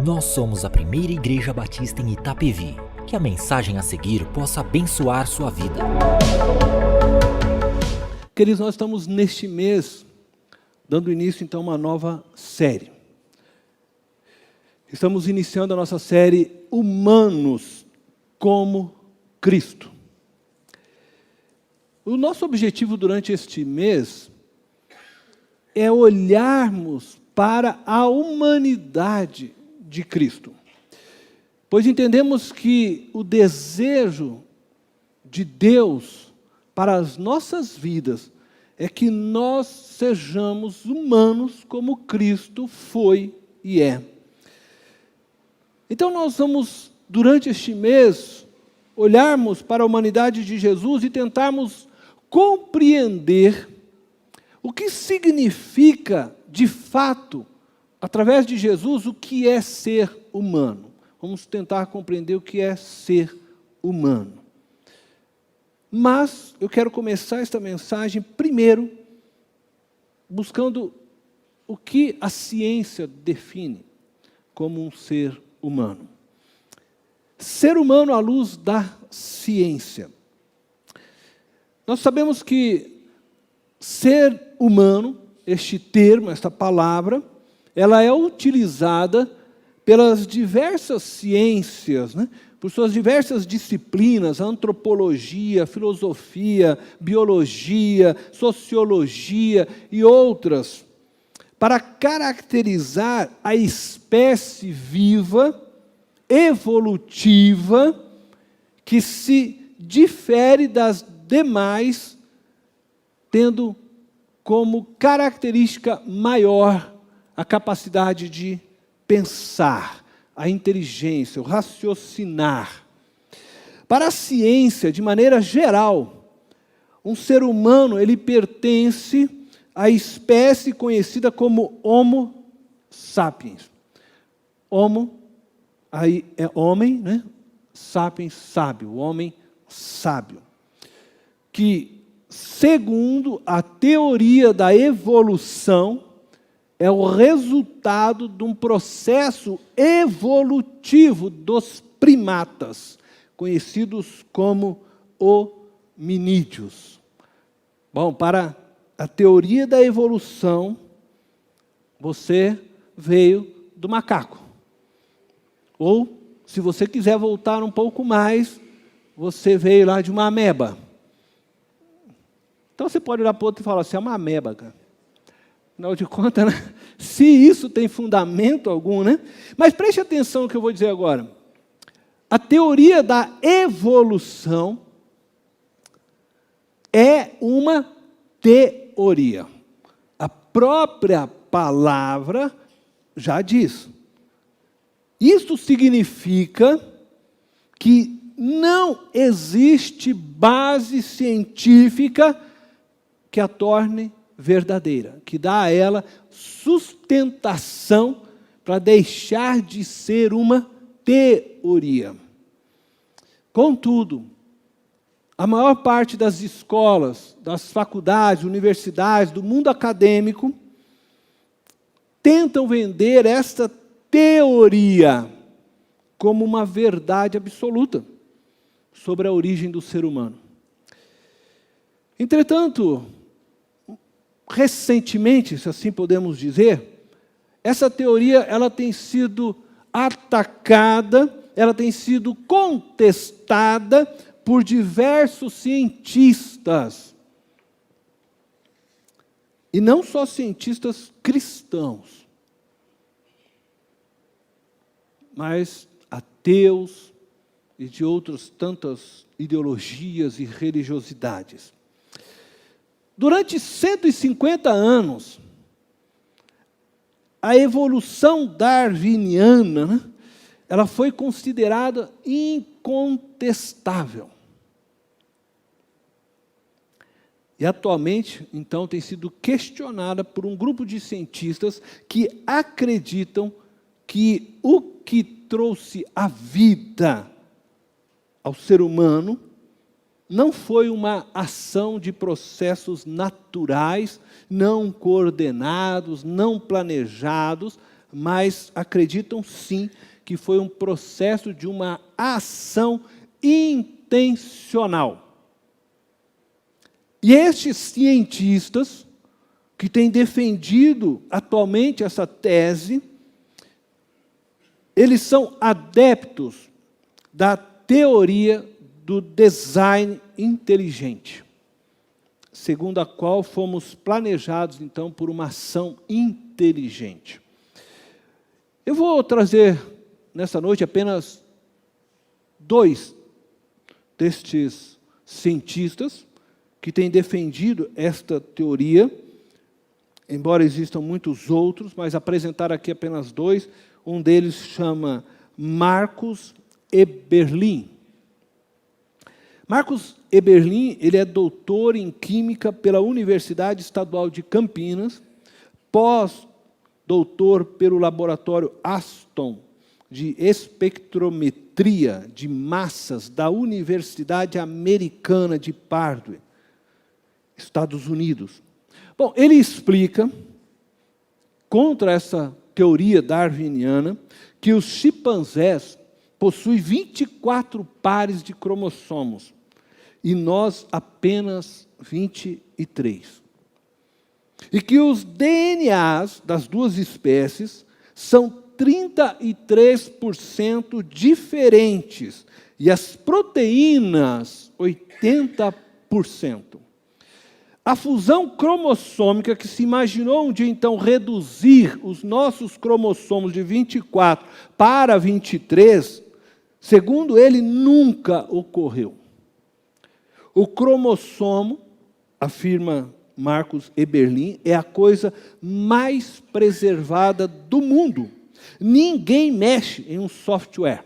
Nós somos a primeira igreja batista em Itapevi. Que a mensagem a seguir possa abençoar sua vida. Queridos, nós estamos neste mês dando início então a uma nova série. Estamos iniciando a nossa série Humanos como Cristo. O nosso objetivo durante este mês é olharmos para a humanidade de Cristo. Pois entendemos que o desejo de Deus para as nossas vidas é que nós sejamos humanos como Cristo foi e é. Então nós vamos, durante este mês, olharmos para a humanidade de Jesus e tentarmos compreender o que significa, de fato, através de Jesus, o que é ser humano. Vamos tentar compreender o que é ser humano. Mas eu quero começar esta mensagem primeiro buscando o que a ciência define como um ser humano. Ser humano à luz da ciência. Nós sabemos que ser humano, este termo, esta palavra, ela é utilizada pelas diversas ciências, né? Por suas diversas disciplinas, antropologia, filosofia, biologia, sociologia e outras, para caracterizar a espécie viva, evolutiva, que se difere das demais, tendo como característica maior a capacidade de pensar, a inteligência, o raciocinar. Para a ciência, de maneira geral, um ser humano, ele pertence à espécie conhecida como Homo sapiens. Homo, aí é homem, né? Sapiens, sábio, o homem sábio. Que, segundo a teoria da evolução, é o resultado de um processo evolutivo dos primatas, conhecidos como hominídeos. Bom, para a teoria da evolução, você veio do macaco. Ou, se você quiser voltar um pouco mais, você veio lá de uma ameba. Então você pode olhar para o outro e falar assim, é uma ameba, cara. Afinal de contas, né? Se isso tem fundamento algum, né? Mas preste atenção no que eu vou dizer agora. A teoria da evolução é uma teoria. A própria palavra já diz. Isso significa que não existe base científica que a torne verdadeira, que dá a ela sustentação para deixar de ser uma teoria. Contudo, a maior parte das escolas, das faculdades, universidades, do mundo acadêmico, tentam vender esta teoria como uma verdade absoluta sobre a origem do ser humano. Entretanto, recentemente, se assim podemos dizer, essa teoria ela tem sido atacada, ela tem sido contestada por diversos cientistas. E não só cientistas cristãos, mas ateus e de outras tantas ideologias e religiosidades. Durante 150 anos, a evolução darwiniana, né, ela foi considerada incontestável. E atualmente, então, tem sido questionada por um grupo de cientistas que acreditam que o que trouxe a vida ao ser humano não foi uma ação de processos naturais, não coordenados, não planejados, mas acreditam sim que foi um processo de uma ação intencional. E estes cientistas que têm defendido atualmente essa tese, eles são adeptos da teoria do design inteligente, segundo a qual fomos planejados, então, por uma ação inteligente. Eu vou trazer, nessa noite, apenas 2 destes cientistas que têm defendido esta teoria, embora existam muitos outros, mas apresentar aqui apenas 2. Um deles chama Marcus Eberlin. Marcus Eberlin, ele é doutor em Química pela Universidade Estadual de Campinas, pós-doutor pelo Laboratório Aston de Espectrometria de Massas da Universidade Americana de Purdue, Estados Unidos. Bom, ele explica, contra essa teoria darwiniana, que os chimpanzés possuem 24 pares de cromossomos e nós apenas 23. E que os DNAs das duas espécies são 33% diferentes e as proteínas 80%. A fusão cromossômica que se imaginou um dia, então, reduzir os nossos cromossomos de 24 para 23, segundo ele, nunca ocorreu. O cromossomo, afirma Marcus Eberlin, é a coisa mais preservada do mundo. Ninguém mexe em um software.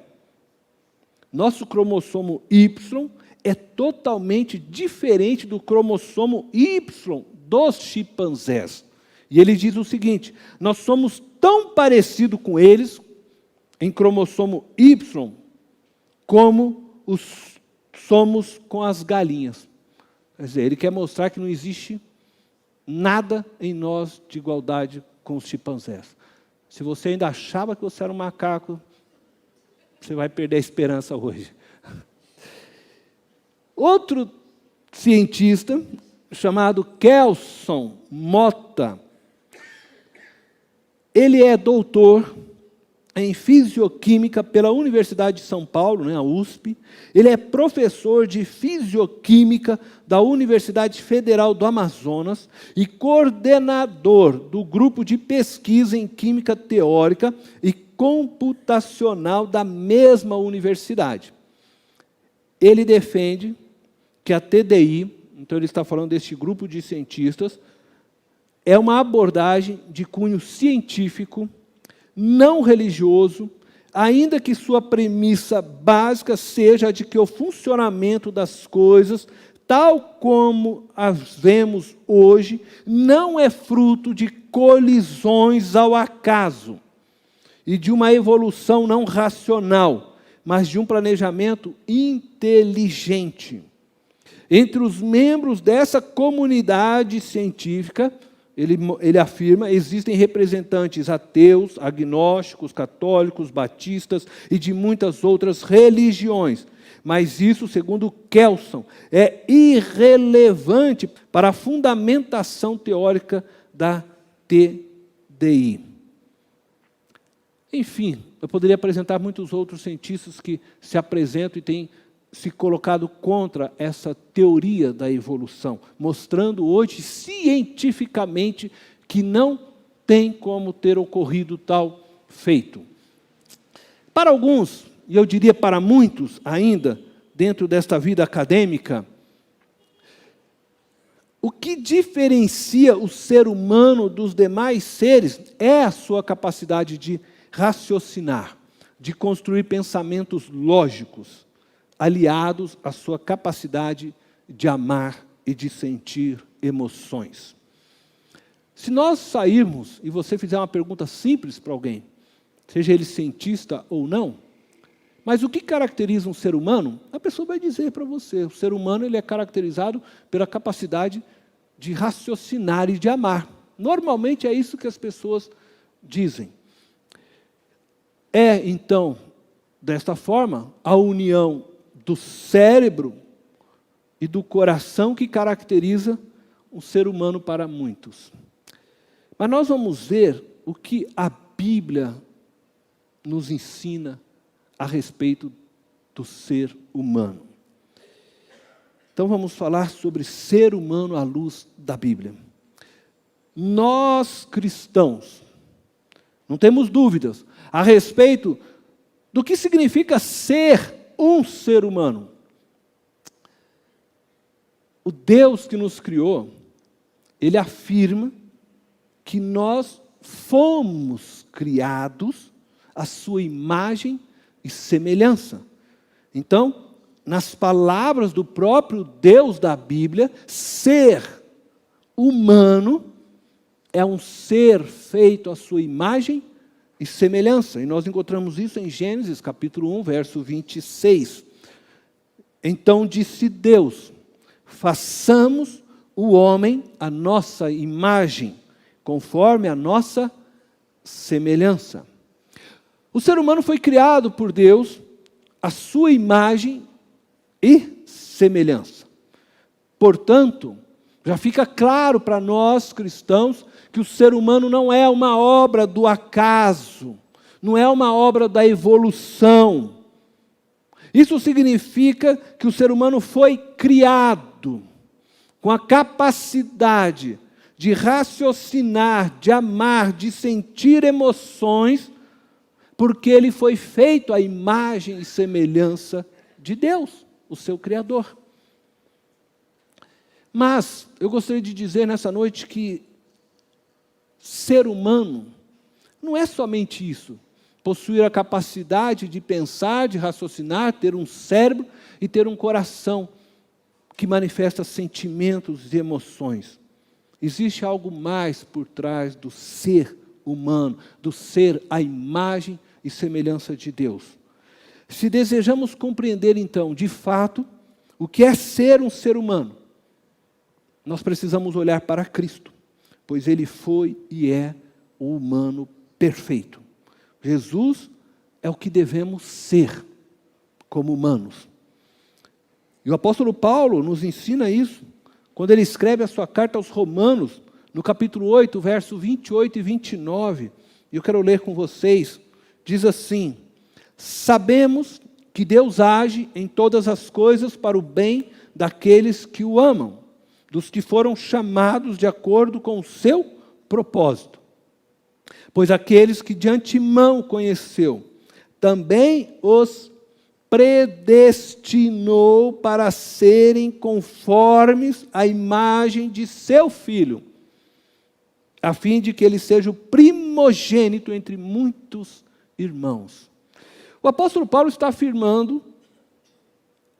Nosso cromossomo Y é totalmente diferente do cromossomo Y dos chimpanzés. E ele diz o seguinte: nós somos tão parecidos com eles, em cromossomo Y, como somos com as galinhas. Quer dizer, ele quer mostrar que não existe nada em nós de igualdade com os chimpanzés. Se você ainda achava que você era um macaco, você vai perder a esperança hoje. Outro cientista, chamado Kelson Mota, ele é doutor em Fisioquímica pela Universidade de São Paulo, a USP. Ele é professor de Fisioquímica da Universidade Federal do Amazonas e coordenador do grupo de pesquisa em Química Teórica e Computacional da mesma universidade. Ele defende que a TDI, então ele está falando deste grupo de cientistas, é uma abordagem de cunho científico, não religioso, ainda que sua premissa básica seja a de que o funcionamento das coisas, tal como as vemos hoje, não é fruto de colisões ao acaso e de uma evolução não racional, mas de um planejamento inteligente. Entre os membros dessa comunidade científica, ele afirma, existem representantes ateus, agnósticos, católicos, batistas e de muitas outras religiões. Mas isso, segundo Kelson, é irrelevante para a fundamentação teórica da TDI. Enfim, eu poderia apresentar muitos outros cientistas que se apresentam e têm se colocado contra essa teoria da evolução, mostrando hoje cientificamente que não tem como ter ocorrido tal feito. Para alguns, e eu diria para muitos ainda, dentro desta vida acadêmica, o que diferencia o ser humano dos demais seres é a sua capacidade de raciocinar, de construir pensamentos lógicos, aliados à sua capacidade de amar e de sentir emoções. Se nós sairmos e você fizer uma pergunta simples para alguém, seja ele cientista ou não, mas o que caracteriza um ser humano? A pessoa vai dizer para você, o ser humano ele é caracterizado pela capacidade de raciocinar e de amar. Normalmente é isso que as pessoas dizem. É, então, desta forma, a união do cérebro e do coração que caracteriza o ser humano para muitos. Mas nós vamos ver o que a Bíblia nos ensina a respeito do ser humano. Então vamos falar sobre ser humano à luz da Bíblia. Nós cristãos, não temos dúvidas a respeito do que significa ser um ser humano. O Deus que nos criou, Ele afirma que nós fomos criados à sua imagem e semelhança. Então, nas palavras do próprio Deus da Bíblia, ser humano é um ser feito à sua imagem e semelhança. E nós encontramos isso em Gênesis capítulo 1, verso 26. Então disse Deus: façamos o homem à nossa imagem, conforme a nossa semelhança. O ser humano foi criado por Deus à sua imagem e semelhança. Portanto, já fica claro para nós cristãos que o ser humano não é uma obra do acaso, não é uma obra da evolução. Isso significa que o ser humano foi criado com a capacidade de raciocinar, de amar, de sentir emoções, porque ele foi feito à imagem e semelhança de Deus, o seu Criador. Mas eu gostaria de dizer nessa noite que ser humano não é somente isso, possuir a capacidade de pensar, de raciocinar, ter um cérebro e ter um coração que manifesta sentimentos e emoções. Existe algo mais por trás do ser humano, do ser à imagem e semelhança de Deus. Se desejamos compreender, então, de fato, o que é ser um ser humano, nós precisamos olhar para Cristo, pois Ele foi e é o humano perfeito. Jesus é o que devemos ser como humanos. E o apóstolo Paulo nos ensina isso, quando ele escreve a sua carta aos Romanos, no capítulo 8, verso 28 e 29, e eu quero ler com vocês, diz assim: sabemos que Deus age em todas as coisas para o bem daqueles que o amam, dos que foram chamados de acordo com o seu propósito. Pois aqueles que de antemão conheceu, também os predestinou para serem conformes à imagem de seu Filho, a fim de que ele seja o primogênito entre muitos irmãos. O apóstolo Paulo está afirmando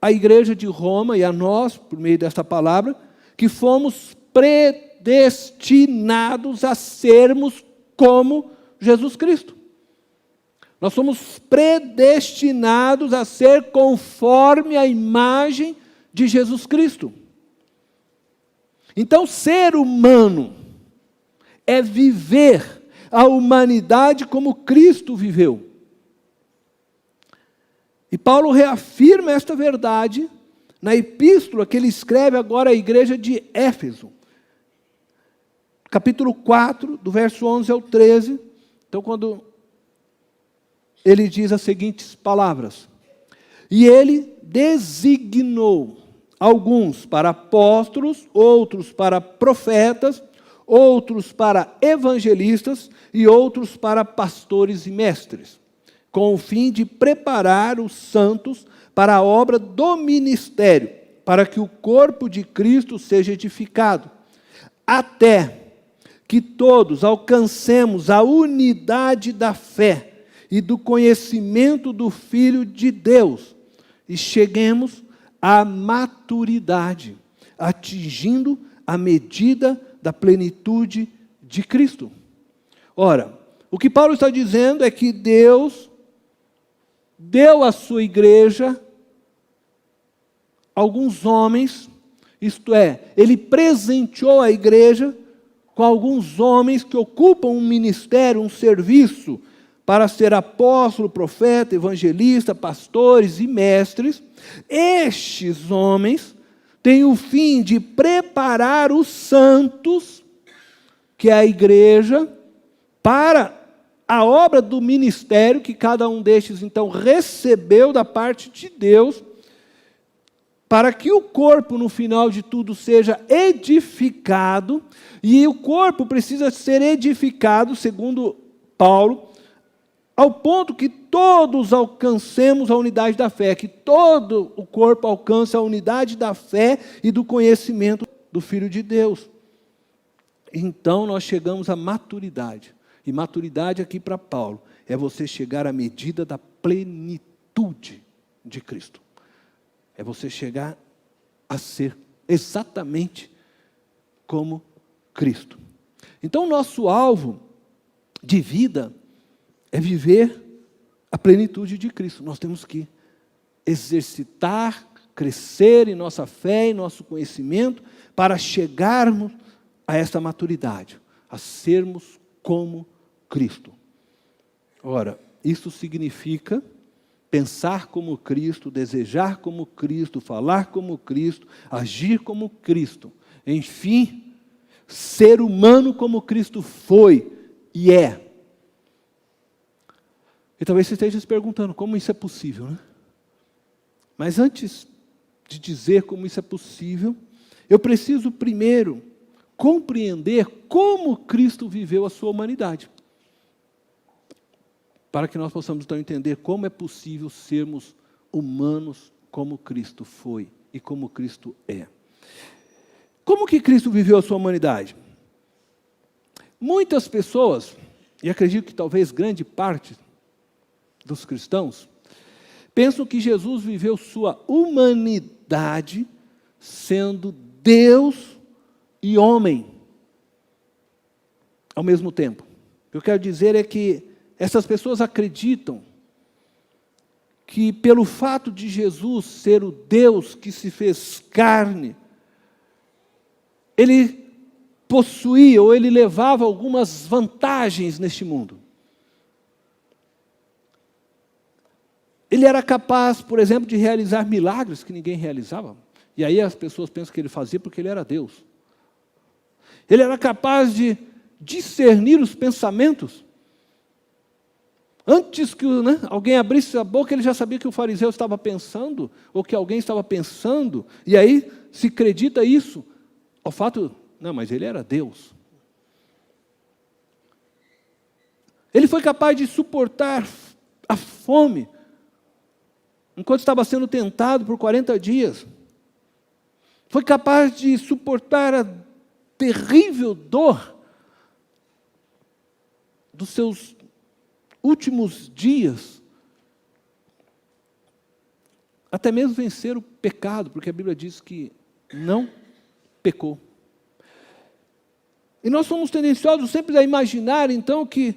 à igreja de Roma e a nós, por meio desta palavra, que fomos predestinados a sermos como Jesus Cristo. Nós somos predestinados a ser conforme a imagem de Jesus Cristo. Então, ser humano é viver a humanidade como Cristo viveu. E Paulo reafirma esta verdade na epístola que ele escreve agora à igreja de Éfeso. Capítulo 4, do verso 11 ao 13. Então, quando ele diz as seguintes palavras: e ele designou alguns para apóstolos, outros para profetas, outros para evangelistas e outros para pastores e mestres, com o fim de preparar os santos para a obra do ministério, para que o corpo de Cristo seja edificado, até que todos alcancemos a unidade da fé e do conhecimento do Filho de Deus, e cheguemos à maturidade, atingindo a medida da plenitude de Cristo. Ora, o que Paulo está dizendo é que Deus deu à sua igreja alguns homens, isto é, Ele presenteou a igreja com alguns homens que ocupam um ministério, um serviço, para ser apóstolo, profeta, evangelista, pastores e mestres, estes homens têm o fim de preparar os santos, que é a igreja, para a obra do ministério que cada um destes, então, recebeu da parte de Deus, para que o corpo, no final de tudo, seja edificado, e o corpo precisa ser edificado, segundo Paulo, ao ponto que todos alcancemos a unidade da fé, que todo o corpo alcance a unidade da fé e do conhecimento do Filho de Deus. Então nós chegamos à maturidade. E maturidade aqui para Paulo é você chegar à medida da plenitude de Cristo. É você chegar a ser exatamente como Cristo. Então nosso alvo de vida é viver a plenitude de Cristo. Nós temos que exercitar, crescer em nossa fé, em nosso conhecimento, para chegarmos a essa maturidade, a sermos como Cristo. Ora, isso significa pensar como Cristo, desejar como Cristo, falar como Cristo, agir como Cristo. Enfim, ser humano como Cristo foi e é. E talvez você esteja se perguntando como isso é possível, né? Mas antes de dizer como isso é possível, eu preciso primeiro compreender como Cristo viveu a sua humanidade, para que nós possamos então entender como é possível sermos humanos como Cristo foi e como Cristo é. Como que Cristo viveu a sua humanidade? Muitas pessoas, e acredito que talvez grande parte dos cristãos, pensam que Jesus viveu sua humanidade sendo Deus e homem ao mesmo tempo. O que eu quero dizer é que essas pessoas acreditam que pelo fato de Jesus ser o Deus que se fez carne, ele possuía ou ele levava algumas vantagens neste mundo. Ele era capaz, por exemplo, de realizar milagres que ninguém realizava. E aí as pessoas pensam que ele fazia porque ele era Deus. Ele era capaz de discernir os pensamentos. Antes que alguém abrisse a boca, ele já sabia que o fariseu estava pensando, ou que alguém estava pensando, e aí se acredita isso, ao fato, não, mas ele era Deus. Ele foi capaz de suportar a fome, enquanto estava sendo tentado por 40 dias. Foi capaz de suportar a terrível dor dos seus últimos dias, até mesmo vencer o pecado, porque a Bíblia diz que não pecou. E nós somos tendenciosos sempre a imaginar, então, que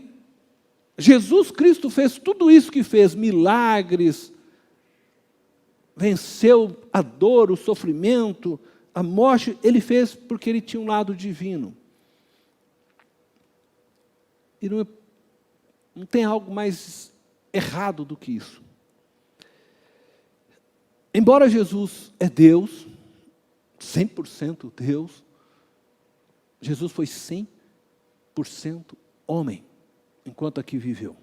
Jesus Cristo fez tudo isso que fez, milagres, venceu a dor, o sofrimento, a morte, ele fez porque ele tinha um lado divino. E não tem algo mais errado do que isso. Embora Jesus é Deus, 100% Deus, Jesus foi 100% homem, enquanto aqui viveu.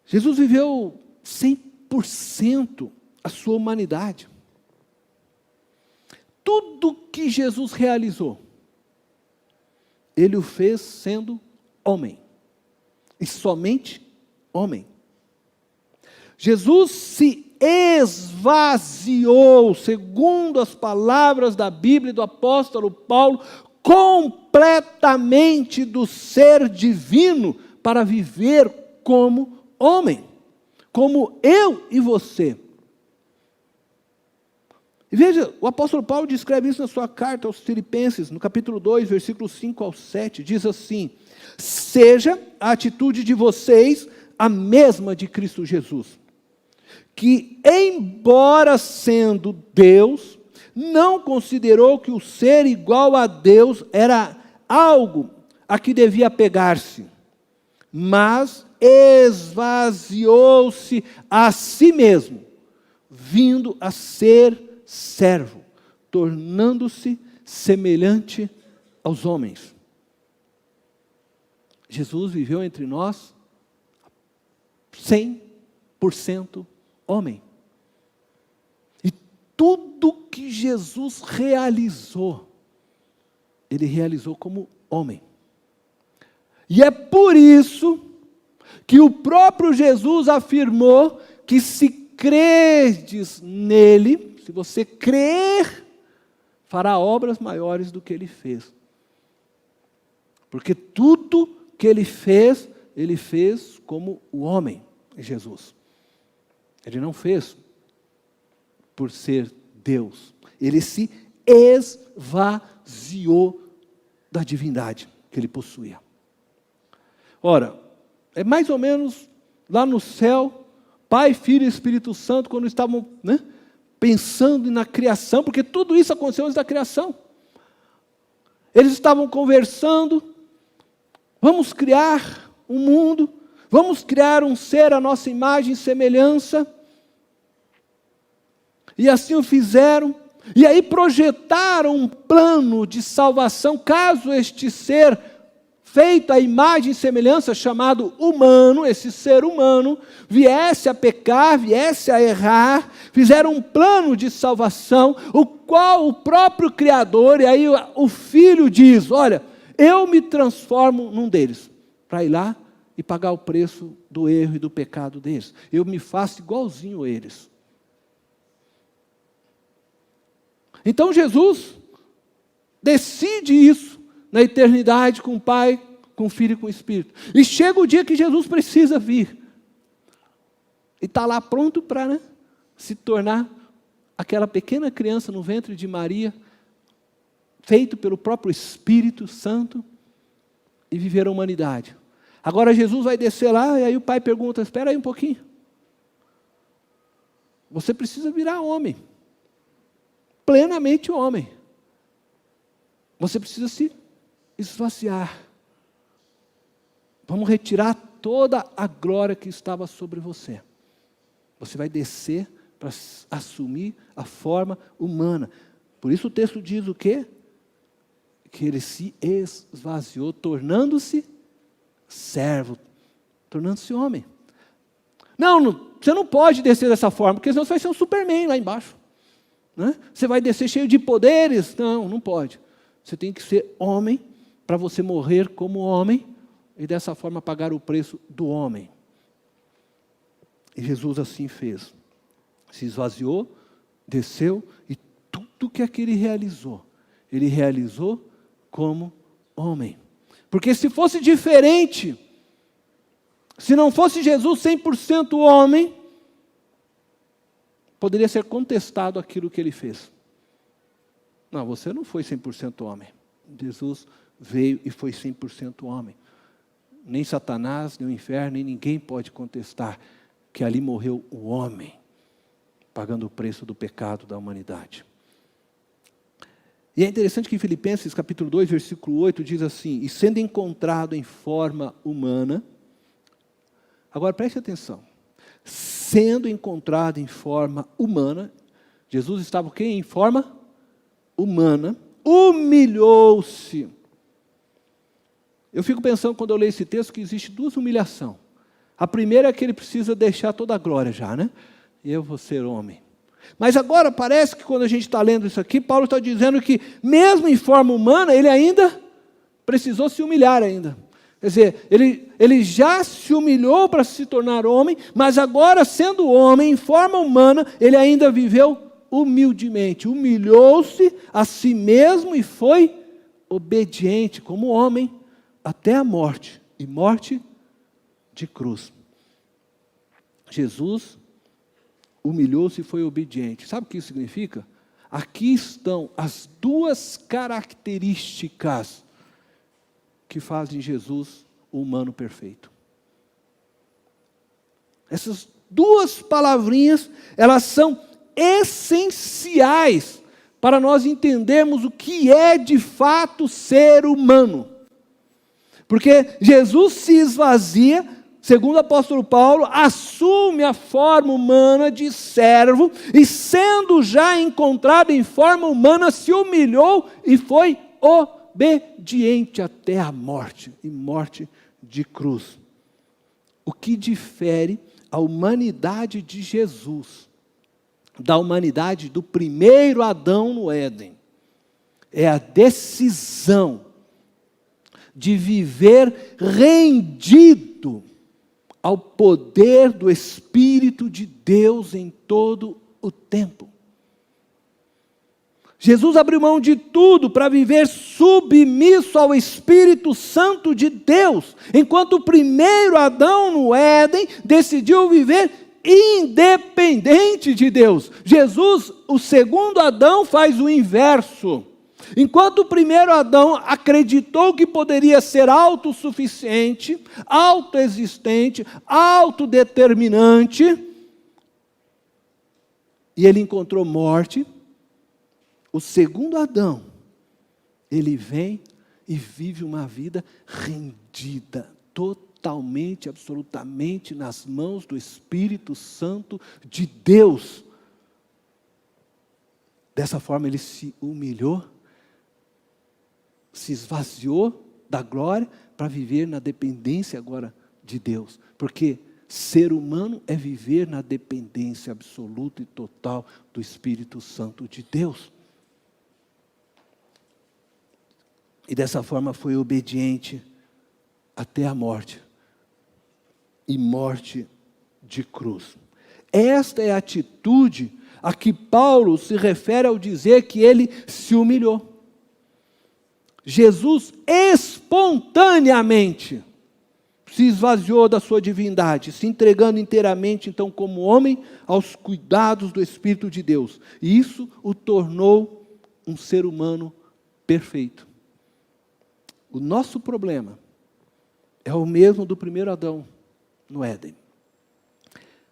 Jesus viveu 100% a sua humanidade. Tudo que Jesus realizou, ele o fez sendo homem, e somente homem. Jesus se esvaziou, segundo as palavras da Bíblia e do apóstolo Paulo, completamente do ser divino para viver como homem, como eu e você. E veja, o apóstolo Paulo descreve isso na sua carta aos Filipenses, no capítulo 2, versículos 5 ao 7, diz assim: seja a atitude de vocês a mesma de Cristo Jesus, que, embora sendo Deus, não considerou que o ser igual a Deus era algo a que devia apegar-se. mas esvaziou-se a si mesmo, vindo a ser servo, tornando-se semelhante aos homens. Jesus viveu entre nós 100% homem. E tudo que Jesus realizou, Ele realizou como homem. E é por isso que o próprio Jesus afirmou que se credes nele, se você crer, fará obras maiores do que ele fez. Porque tudo que ele fez como o homem, Jesus. Ele não fez por ser Deus. Ele se esvaziou da divindade que ele possuía. Ora, é mais ou menos lá no céu, Pai, Filho e Espírito Santo, quando estavam pensando na criação, porque tudo isso aconteceu antes da criação. Eles estavam conversando, vamos criar um mundo, vamos criar um ser à nossa imagem e semelhança. E assim o fizeram, e aí projetaram um plano de salvação, caso este ser feito à imagem e semelhança, chamado humano, esse ser humano, viesse a pecar, viesse a errar, fizeram um plano de salvação, o qual o próprio Criador, e aí o Filho diz, olha, eu me transformo num deles, para ir lá e pagar o preço do erro e do pecado deles. Eu me faço igualzinho a eles. Então Jesus decide isso na eternidade com o Pai, com o Filho e com o Espírito. E chega o dia que Jesus precisa vir. E está lá pronto para se tornar aquela pequena criança no ventre de Maria, feito pelo próprio Espírito Santo, e viver a humanidade. Agora Jesus vai descer lá, e aí o Pai pergunta, espera aí um pouquinho. Você precisa virar homem. Plenamente homem. Você precisa se esvaziar. Vamos retirar toda a glória que estava sobre você. Você vai descer para assumir a forma humana. Por isso o texto diz o quê? Que ele se esvaziou, tornando-se servo, tornando-se homem. Não, você não pode descer dessa forma, porque senão você vai ser um Superman lá embaixo. Você vai descer cheio de poderes? Não pode. Você tem que ser homem para você morrer como homem e dessa forma pagar o preço do homem. E Jesus assim fez. Se esvaziou, desceu e tudo que ele realizou como homem. Porque se fosse diferente, se não fosse Jesus 100% homem, poderia ser contestado aquilo que ele fez. Não, você não foi 100% homem. Jesus veio e foi 100% homem. Nem Satanás, nem o inferno, nem ninguém pode contestar que ali morreu o homem, pagando o preço do pecado da humanidade. E é interessante que em Filipenses capítulo 2, versículo 8, diz assim, e sendo encontrado em forma humana, agora preste atenção, sendo encontrado em forma humana, Jesus estava o quê? Em forma humana, humilhou-se. Eu fico pensando quando eu leio esse texto que existe duas humilhações. A primeira é que ele precisa deixar toda a glória já, E eu vou ser homem. Mas agora parece que quando a gente está lendo isso aqui, Paulo está dizendo que mesmo em forma humana, ele ainda precisou se humilhar ainda. Quer dizer, ele já se humilhou para se tornar homem, mas agora sendo homem, em forma humana, ele ainda viveu humildemente. Humilhou-se a si mesmo e foi obediente como homem até a morte, e morte de cruz. Jesus humilhou-se e foi obediente. Sabe o que isso significa? Aqui estão as duas características que fazem Jesus o humano perfeito. Essas duas palavrinhas, elas são essenciais para nós entendermos o que é de fato ser humano. Porque Jesus se esvazia, segundo o apóstolo Paulo, assume a forma humana de servo, e sendo já encontrado em forma humana, se humilhou e foi obediente até a morte, e morte de cruz. O que difere a humanidade de Jesus da humanidade do primeiro Adão no Éden é a decisão de viver rendido ao poder do Espírito de Deus em todo o tempo. Jesus abriu mão de tudo para viver submisso ao Espírito Santo de Deus, enquanto o primeiro Adão no Éden decidiu viver independente de Deus. Jesus, o segundo Adão, faz o inverso. Enquanto o primeiro Adão acreditou que poderia ser autossuficiente, autoexistente, autodeterminante, e ele encontrou morte, o segundo Adão, ele vem e vive uma vida rendida, totalmente, absolutamente nas mãos do Espírito Santo de Deus. Dessa forma ele se humilhou, se esvaziou da glória para viver na dependência agora de Deus. Porque ser humano é viver na dependência absoluta e total do Espírito Santo de Deus. E dessa forma foi obediente até a morte. E morte de cruz. Esta é a atitude a que Paulo se refere ao dizer que ele se humilhou. Jesus espontaneamente se esvaziou da sua divindade, se entregando inteiramente, então, como homem, aos cuidados do Espírito de Deus. E isso o tornou um ser humano perfeito. O nosso problema é o mesmo do primeiro Adão no Éden.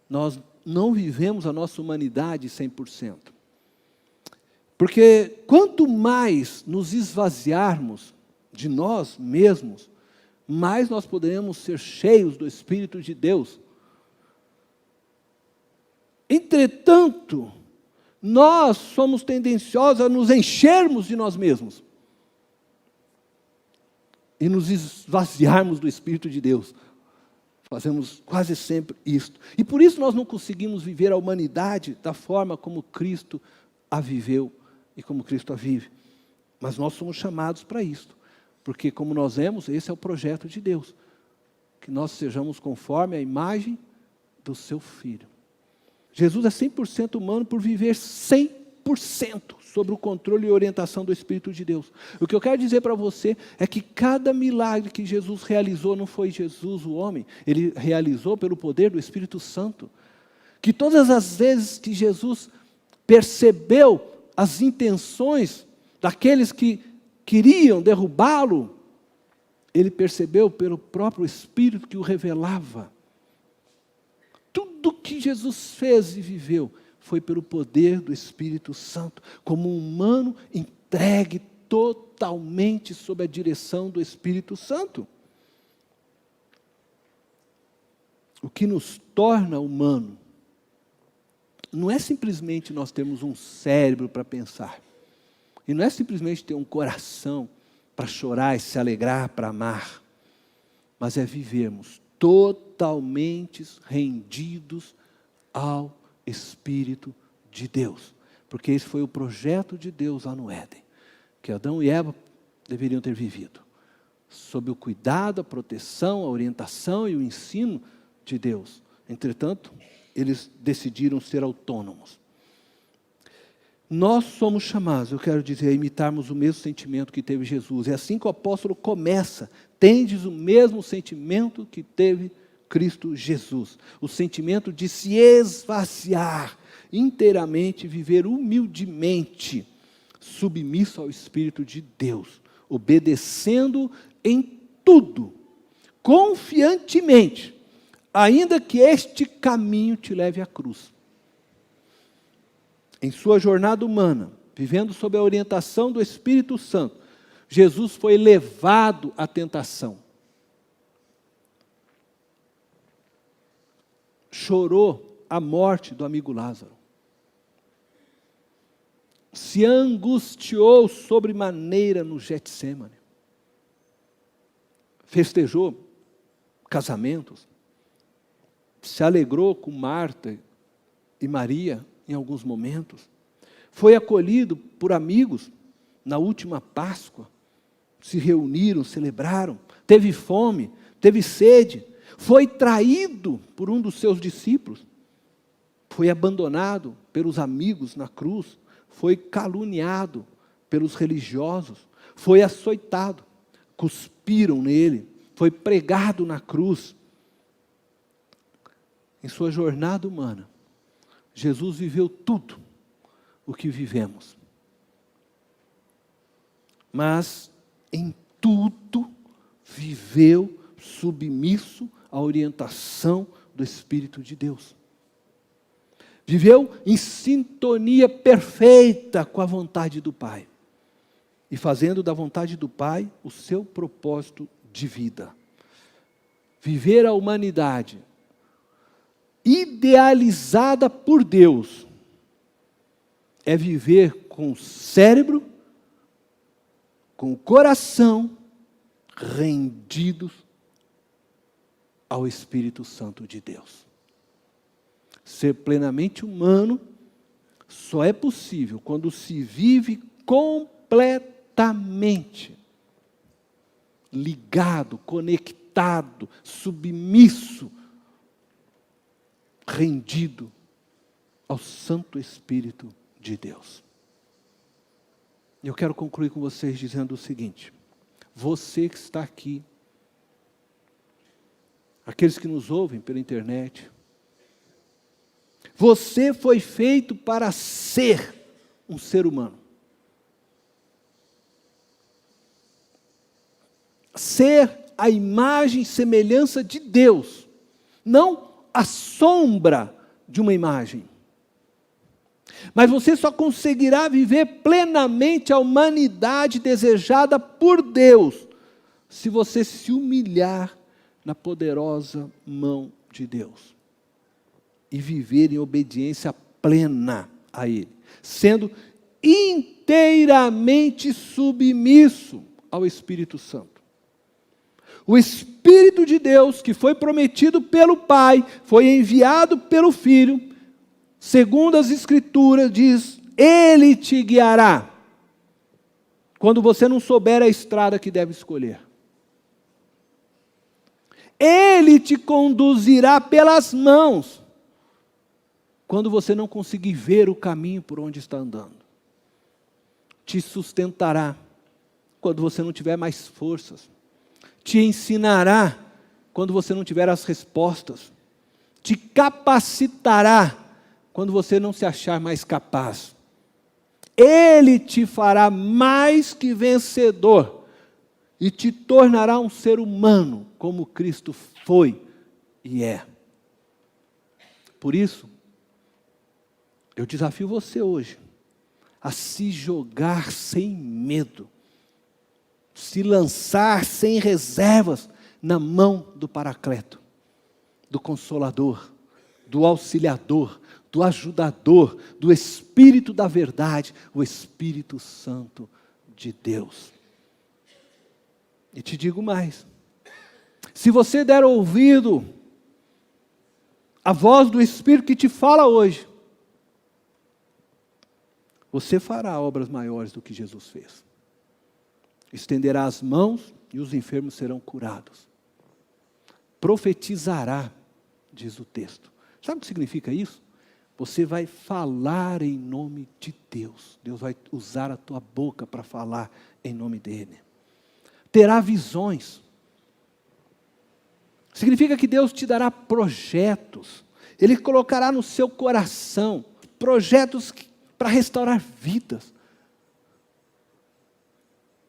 Nós não vivemos a nossa humanidade 100%. Porque quanto mais nos esvaziarmos de nós mesmos, mais nós poderemos ser cheios do Espírito de Deus. Entretanto, nós somos tendenciosos a nos enchermos de nós mesmos e nos esvaziarmos do Espírito de Deus. Fazemos quase sempre isto. E por isso nós não conseguimos viver a humanidade da forma como Cristo a viveu e como Cristo a vive. Mas nós somos chamados para isto. Porque como nós vemos, esse é o projeto de Deus. Que nós sejamos conforme a imagem do seu Filho. Jesus é 100% humano por viver 100% sobre o controle e orientação do Espírito de Deus. O que eu quero dizer para você é que cada milagre que Jesus realizou não foi Jesus o homem, ele realizou pelo poder do Espírito Santo. Que todas as vezes que Jesus percebeu as intenções daqueles que queriam derrubá-lo, ele percebeu pelo próprio Espírito que o revelava. Tudo que Jesus fez e viveu foi pelo poder do Espírito Santo, como um humano entregue totalmente sob a direção do Espírito Santo. O que nos torna humano não é simplesmente nós termos um cérebro para pensar, e não é simplesmente ter um coração para chorar e se alegrar, para amar, mas é vivermos totalmente rendidos ao Espírito de Deus. Porque esse foi o projeto de Deus lá no Éden, que Adão e Eva deveriam ter vivido, sob o cuidado, a proteção, a orientação e o ensino de Deus. Entretanto, eles decidiram ser autônomos. Nós somos chamados, eu quero dizer, a imitarmos o mesmo sentimento que teve Jesus. É assim que o apóstolo começa. Tendes o mesmo sentimento que teve Cristo Jesus. O sentimento de se esvaziar inteiramente, viver humildemente, submisso ao Espírito de Deus, obedecendo em tudo, confiantemente, ainda que este caminho te leve à cruz. Em sua jornada humana, vivendo sob a orientação do Espírito Santo, Jesus foi levado à tentação. chorou a morte do amigo Lázaro. Se angustiou sobremaneira no Getsêmani. Festejou casamentos. Se alegrou com Marta e Maria em alguns momentos. Foi acolhido por amigos na última Páscoa. Se reuniram, celebraram. Teve fome, teve sede. Foi traído por um dos seus discípulos. Foi abandonado pelos amigos na cruz. Foi caluniado pelos religiosos. Foi açoitado. Cuspiram nele. Foi pregado na cruz. Em sua jornada humana, Jesus viveu tudo o que vivemos. Mas em tudo viveu submisso à orientação do Espírito de Deus. Viveu em sintonia perfeita com a vontade do Pai. E fazendo da vontade do Pai o seu propósito de vida. Viver a humanidade idealizada por Deus é viver com o cérebro, com o coração rendidos ao Espírito Santo de Deus. Ser plenamente humano só é possível quando se vive completamente ligado, conectado, submisso, rendido ao Santo Espírito de Deus. Eu quero concluir com vocês dizendo o seguinte: você que está aqui, aqueles que nos ouvem pela internet, você foi feito para ser um ser humano. Ser a imagem e semelhança de Deus, não a sombra de uma imagem. Mas você só conseguirá viver plenamente a humanidade desejada por Deus, se você se humilhar na poderosa mão de Deus e viver em obediência plena a Ele, sendo inteiramente submisso ao Espírito Santo. O Espírito de Deus, que foi prometido pelo Pai, foi enviado pelo Filho, segundo as Escrituras, diz: Ele te guiará, quando você não souber a estrada que deve escolher. Ele te conduzirá pelas mãos, quando você não conseguir ver o caminho por onde está andando. Te sustentará, quando você não tiver mais forças. Te ensinará quando você não tiver as respostas. Te capacitará quando você não se achar mais capaz. Ele te fará mais que vencedor e te tornará um ser humano como Cristo foi e é. Por isso, eu desafio você hoje a se jogar sem medo, se lançar sem reservas na mão do Paracleto, do Consolador, do Auxiliador, do Ajudador, do Espírito da Verdade, o Espírito Santo de Deus. E te digo mais: se você der ouvido à voz do Espírito que te fala hoje, você fará obras maiores do que Jesus fez. Estenderá as mãos e os enfermos serão curados. Profetizará, diz o texto. Sabe o que significa isso? Você vai falar em nome de Deus. Deus vai usar a tua boca para falar em nome dEle. Terá visões. Significa que Deus te dará projetos. Ele colocará no seu coração projetos para restaurar vidas.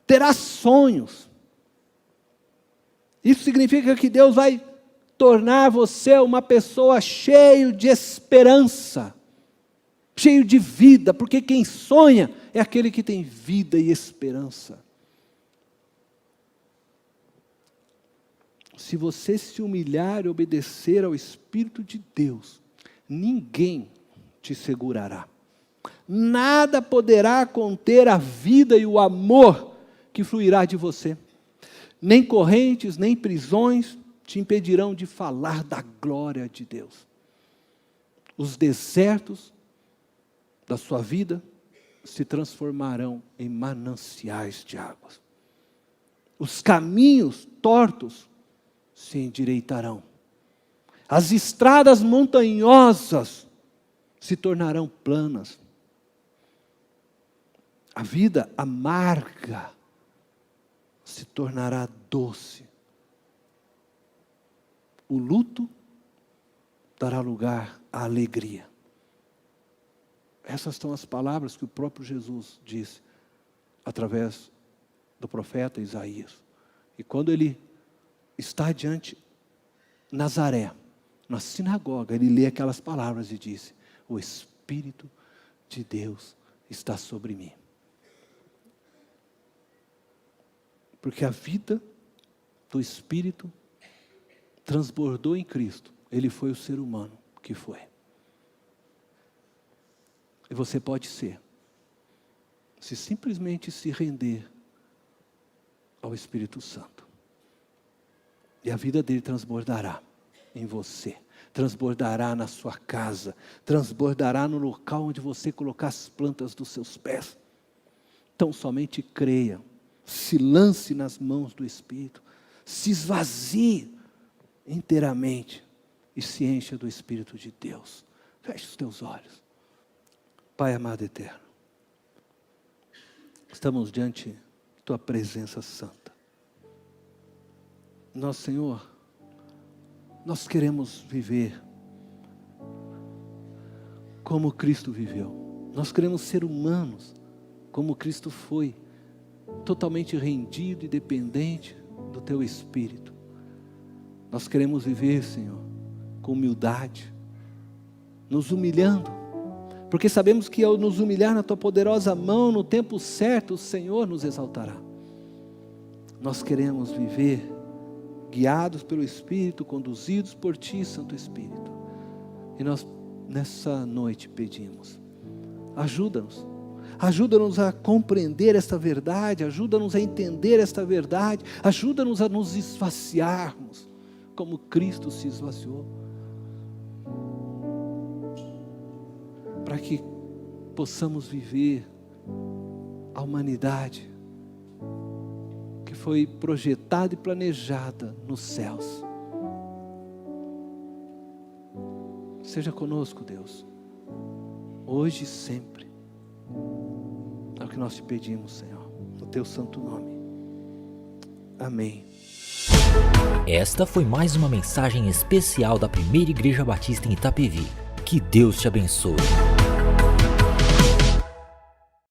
Terá sonhos. Isso significa que Deus vai tornar você uma pessoa cheio de esperança, cheio de vida, porque quem sonha é aquele que tem vida e esperança. se você se humilhar e obedecer ao Espírito de Deus, ninguém te segurará. Nada poderá conter a vida e o amor que fluirá de você. Nem correntes, nem prisões te impedirão de falar da glória de Deus. Os desertos da sua vida se transformarão em mananciais de águas. Os caminhos tortos se endireitarão. As estradas montanhosas se tornarão planas. A vida amarga se tornará doce. O luto dará lugar à alegria. Essas são as palavras que o próprio Jesus disse através do profeta Isaías. E quando ele está diante de Nazaré, na sinagoga, ele lê aquelas palavras e disse: o Espírito de Deus está sobre mim. Porque a vida do Espírito transbordou em Cristo. Ele foi o ser humano que foi. E você pode ser, se simplesmente se render ao Espírito Santo. E a vida dele transbordará em você, transbordará na sua casa, transbordará no local onde você colocar as plantas dos seus pés. Então somente creia, se lance nas mãos do Espírito, se esvazie inteiramente e se encha do Espírito de Deus. Feche os teus olhos. Pai amado eterno, estamos diante de tua presença santa. Nosso Senhor, nós queremos viver como Cristo viveu. Nós queremos ser humanos como Cristo foi, totalmente rendido e dependente do teu Espírito. Nós queremos viver, Senhor, com humildade, nos humilhando, porque sabemos que ao nos humilhar na tua poderosa mão, no tempo certo, o Senhor nos exaltará. Nós queremos viver guiados pelo Espírito, conduzidos por ti, Santo Espírito. E nós nessa noite pedimos, ajuda-nos. Ajuda-nos a compreender esta verdade, ajuda-nos a entender esta verdade, ajuda-nos a nos esvaziarmos, como Cristo se esvaziou, para que possamos viver a humanidade que foi projetada e planejada nos céus. Seja conosco, Deus, hoje e sempre. É o que nós te pedimos, Senhor, no teu santo nome. Amém. Esta foi mais uma mensagem especial da Primeira Igreja Batista em Itapevi. Que Deus te abençoe.